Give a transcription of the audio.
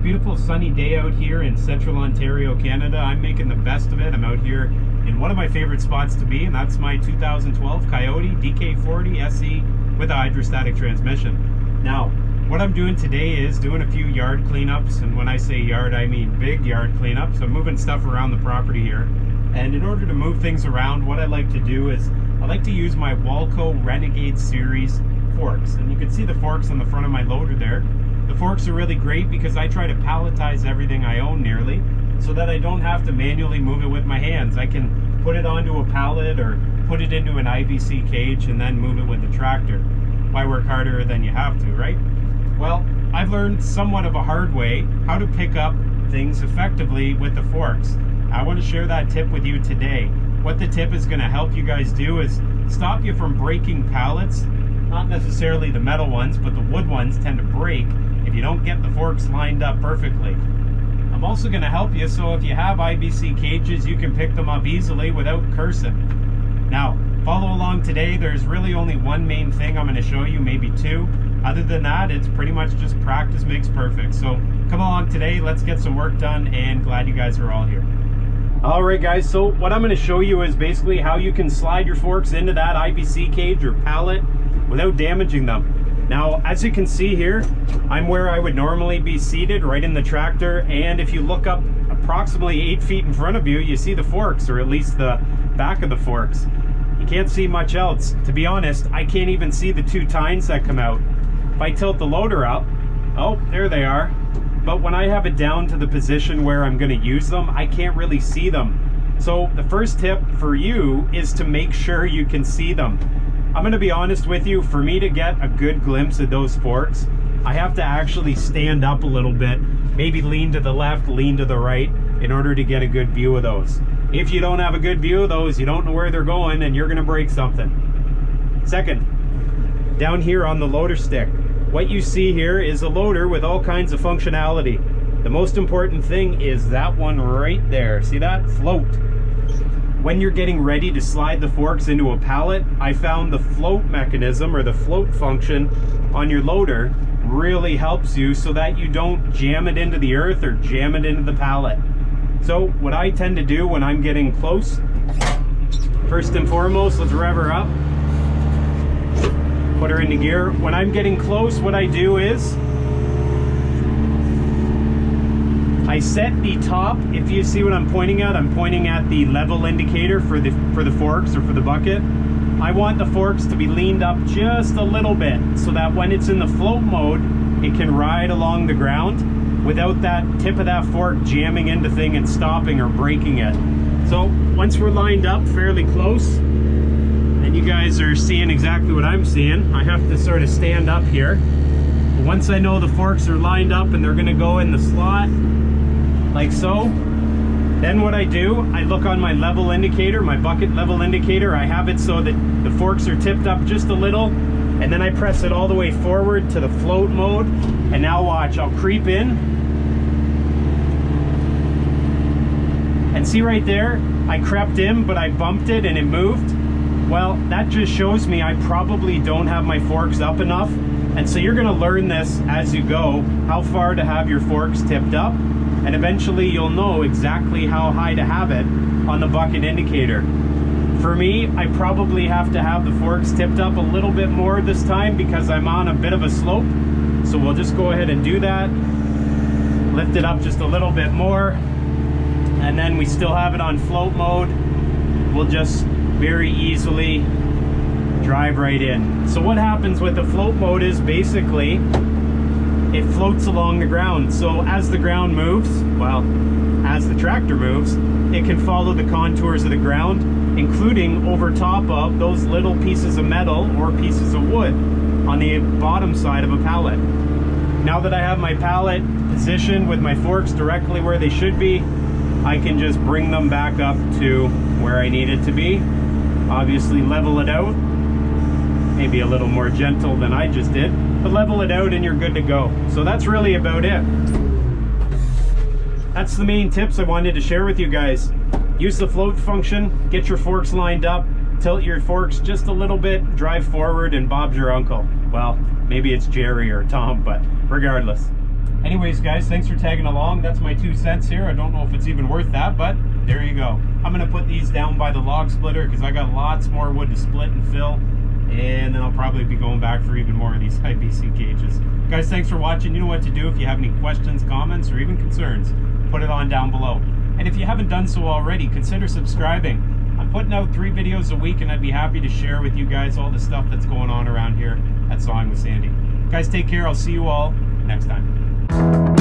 Beautiful sunny day out here in central Ontario, Canada. I'm making the best of it. I'm out here in one of my favorite spots to be, and that's my 2012 Coyote DK40 SE with a hydrostatic transmission. Now, what I'm doing today is doing a few yard cleanups, and when I say yard, I mean big yard cleanups. I'm moving stuff around the property here, and in order to move things around, what I like to do is I like to use my Walco Renegade series forks, and you can see the forks on the front of my loader there. The forks are really great because I try to palletize everything I own nearly, so that I don't have to manually move it with my hands. I can put it onto a pallet or put it into an IBC cage and then move it with the tractor. Why work harder than you have to, right? Well, I've learned somewhat of a hard way how to pick up things effectively with the forks. I want to share that tip with you today. What the tip is going to help you guys do is stop you from breaking pallets. Not necessarily the metal ones, but the wood ones tend to break if you don't get the forks lined up perfectly. I'm also going to help you so if you have IBC cages, you can pick them up easily without cursing. Now, follow along today. There's really only one main thing I'm going to show you, maybe two. Other than that, it's pretty much just practice makes perfect. So come along today, let's get some work done, and glad you guys are all here. Alright guys, so what I'm going to show you is basically how you can slide your forks into that IBC cage or pallet without damaging them. Now, as you can see here, I'm where I would normally be seated, right in the tractor, and if you look up approximately 8 feet in front of you, you see the forks, or at least the back of the forks. You can't see much else. To be honest, I can't even see the two tines that come out. If I tilt the loader up, oh, there they are. But when I have it down to the position where I'm going to use them, I can't really see them. So the first tip for you is to make sure you can see them. I'm going to be honest with you, for me to get a good glimpse of those forks, I have to actually stand up a little bit, maybe lean to the left, lean to the right, in order to get a good view of those. If you don't have a good view of those, you don't know where they're going, and you're going to break something. Second, down here on the loader stick, what you see here is a loader with all kinds of functionality. The most important thing is that one right there. See that? Float. When you're getting ready to slide the forks into a pallet, I found the float mechanism or the float function on your loader really helps you so that you don't jam it into the earth or jam it into the pallet. So what I tend to do when I'm getting close, first and foremost, let's rev her up. Put her into gear. When I'm getting close, what I do is I set the top. If you see what I'm pointing at, I'm pointing at the level indicator for the forks or for the bucket. I want the forks to be leaned up just a little bit so that when it's in the float mode, it can ride along the ground without that tip of that fork jamming into thing and stopping or breaking it. So once we're lined up fairly close, and you guys are seeing exactly what I'm seeing, I have to sort of stand up here. Once I know the forks are lined up and they're going to go in the slot, like so, then what I do, I look on my level indicator, my bucket level indicator. I have it so that the forks are tipped up just a little, and then I press it all the way forward to the float mode. And now watch, I'll creep in. And see right there, I crept in, but I bumped it and it moved. Well, that just shows me I probably don't have my forks up enough. And so you're going to learn this as you go, how far to have your forks tipped up. And eventually you'll know exactly how high to have it on the bucket indicator. For me, I probably have to have the forks tipped up a little bit more this time because I'm on a bit of a slope. So we'll just go ahead and do that. Lift it up just a little bit more. And then we still have it on float mode. We'll just very easily drive right in. So what happens with the float mode is basically it floats along the ground. So as the ground moves, well, as the tractor moves, it can follow the contours of the ground, including over top of those little pieces of metal or pieces of wood on the bottom side of a pallet. Now that I have my pallet positioned with my forks directly where they should be, I can just bring them back up to where I need it to be. Obviously level it out, maybe a little more gentle than I just did, but level it out and you're good to go. So that's really about it. That's the main tips I wanted to share with you guys. Use the float function, get your forks lined up, tilt your forks just a little bit, drive forward, and Bob's your uncle. Well, maybe it's Jerry or Tom, but regardless. Anyways, guys, thanks for tagging along. That's my 2 cents here. I don't know if it's even worth that, but there you go. I'm going to put these down by the log splitter because I got lots more wood to split and fill. And then I'll probably be going back for even more of these IBC cages. Guys, thanks for watching. You know what to do. If you have any questions, comments, or even concerns, put it on down below. And if you haven't done so already, consider subscribing. I'm putting out 3 videos a week, and I'd be happy to share with you guys all the stuff that's going on around here at Sawing with Sandy. Guys, take care. I'll see you all next time.